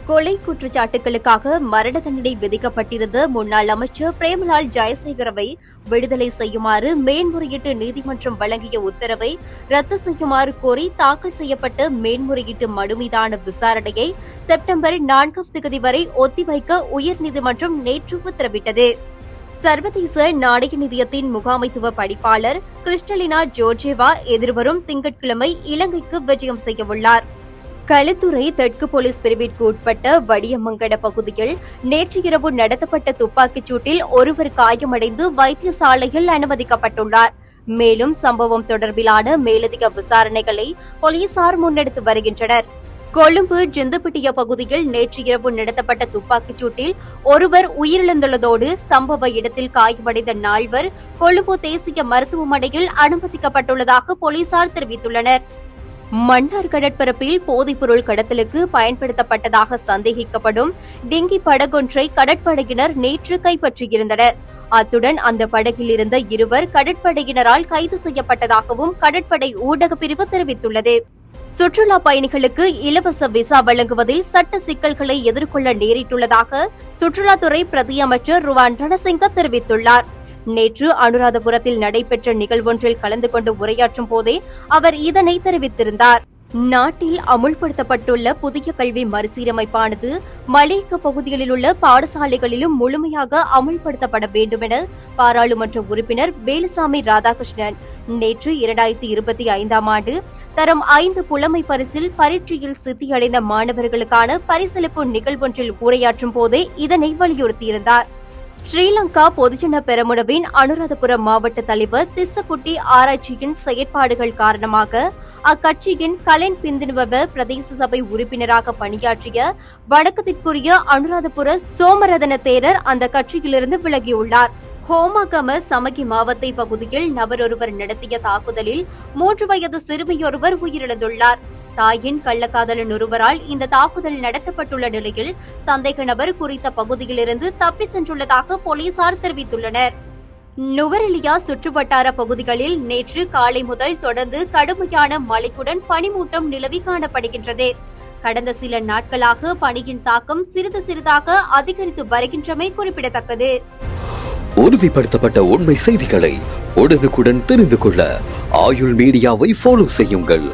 கொலை குற்றச்சாட்டுகளுக்காக மரண தண்டனை விதிக்கப்பட்டிருந்த முன்னாள் அமைச்சர் பிரேமலால் ஜெயசேகரவை விடுதலை செய்யுமாறு மேன்முறையீட்டு நீதிமன்றம் வழங்கிய உத்தரவை ரத்து செய்யுமாறு கோரி தாக்கல் செய்யப்பட்ட மேன்முறையீட்டு மனு மீதான விசாரணையை செப்டம்பர் 4ஆம் தேதி வரை ஒத்திவைக்க உயர்நீதிமன்றம் நேற்று உத்தரவிட்டது. சர்வதேச நாணய நிதியத்தின் முகாமைத்துவ படிப்பாளர் கிறிஸ்டலினா ஜோர்ஜேவா எதிர்வரும் திங்கட்கிழமை இலங்கைக்கு விஜயம் செய்யவுள்ளார். களுத்துறை தெற்கு போலீஸ் பிரிவிற்கு உட்பட்ட வடியமங்கட பகுதியில் நேற்று இரவு நடத்தப்பட்ட துப்பாக்கிச் சூட்டில் ஒருவர் காயமடைந்து வைத்தியசாலையில் அனுமதிக்கப்பட்டுள்ளார். மேலும் சம்பவம் தொடர்பிலான மேலதிக விசாரணைகளை போலீசார் முன்னெடுத்து வருகின்றனர். கொழும்பு ஜிந்துப்பிட்டிய பகுதியில் நேற்று இரவு நடத்தப்பட்ட துப்பாக்கிச் சூட்டில் ஒருவர் உயிரிழந்துள்ளதோடு சம்பவ இடத்தில் காயமடைந்த 4 கொழும்பு தேசிய மருத்துவமனையில் அனுமதிக்கப்பட்டுள்ளதாக போலீசார் தெரிவித்துள்ளனர். மன்னார் கடற்பரப்பில் போதைப்பொருள் கடத்தலுக்கு பயன்படுத்தப்பட்டதாக சந்தேகிக்கப்படும் டிங்கி படகொன்றை கடற்படையினர் நேற்று கைப்பற்றியிருந்தனர். அத்துடன் அந்த படகில் இருந்த 2 கடற்படையினரால் கைது செய்யப்பட்டதாகவும் கடற்படை ஊடக பிரிவு தெரிவித்துள்ளது. சுற்றுலா பயணிகளுக்கு இலவச விசா வழங்குவதில் சட்ட சிக்கல்களை எதிர்கொள்ள நேரிட்டுள்ளதாக சுற்றுலாத்துறை பிரதி அமைச்சர் ருவான் ரணசிங்க தெரிவித்துள்ளார். நேற்று அனுராதபுரத்தில் நடைபெற்ற நிகழ்வொன்றில் கலந்து கொண்டு உரையாற்றும் போதே அவர் இதனை தெரிவித்திருந்தார். நாட்டில் அமுல்படுத்தப்பட்டுள்ள புதிய கல்வி மறுசீரமைப்பானது மலையக பகுதிகளில் உள்ள பாடசாலைகளிலும் முழுமையாக அமுல்படுத்தப்பட வேண்டும் என பாராளுமன்ற உறுப்பினர் வேலுசாமி ராதாகிருஷ்ணன் நேற்று 2025ஆம் ஆண்டு தரம் 5 புலமை பரிசில் பரீட்சையில் சித்தியடைந்த மாணவர்களுக்கான பரிசளிப்பு நிகழ்வொன்றில் உரையாற்றும் போதே இதனை வலியுறுத்தியிருந்தார். ஸ்ரீலங்கா பொதுஜன பெரமுனவின் அனுராதபுரம் மாவட்ட தலைவர் திஸ்ஸகுட்டி ஆராய்ச்சியின் செயற்பாடுகள் காரணமாக அக்கட்சியின் கலென் பிந்துனுவ பிரதேச சபை உறுப்பினராக பணியாற்றிய வணக்கத்திற்குரிய அனுராதபுர சோமரதன தேரர் அந்த கட்சியிலிருந்து விலகியுள்ளார். ஹோமாகம சமகி மாவத்தை பகுதியில் நபரொருவர் நடத்திய தாக்குதலில் 3 வயது சிறுமியொருவர் உயிரிழந்துள்ளார். தாயின் கள்ளக்காதலன் ஒருவரால் இந்த தாக்குதல் நடத்தப்பட்டுள்ள நிலையில் சந்தேக நபர் குறித்த பகுதியிலிருந்து தப்பிச் சென்றுள்ளதாக போலீசார் தெரிவித்துள்ளனர். நுவரெலியா சுற்றுவட்டார பகுதிகளில் நேற்று காலை முதல் தொடர்ந்து கடுமையான மழையுடன் பனிமூட்டம் நிலவி காணப்படுகின்றது. கடந்த சில நாட்களாக பனியின் தாக்கம் சிறிது சிறிதாக அதிகரித்து வருகின்றமை குறிப்பிடத்தக்கது. உறுதிப்படுத்தப்பட்ட உண்மை செய்திகளை உடனுக்குடன் தெரிந்து கொள்ள ஆயுள் மீடியாவை ஃபாலோ செய்யுங்கள்.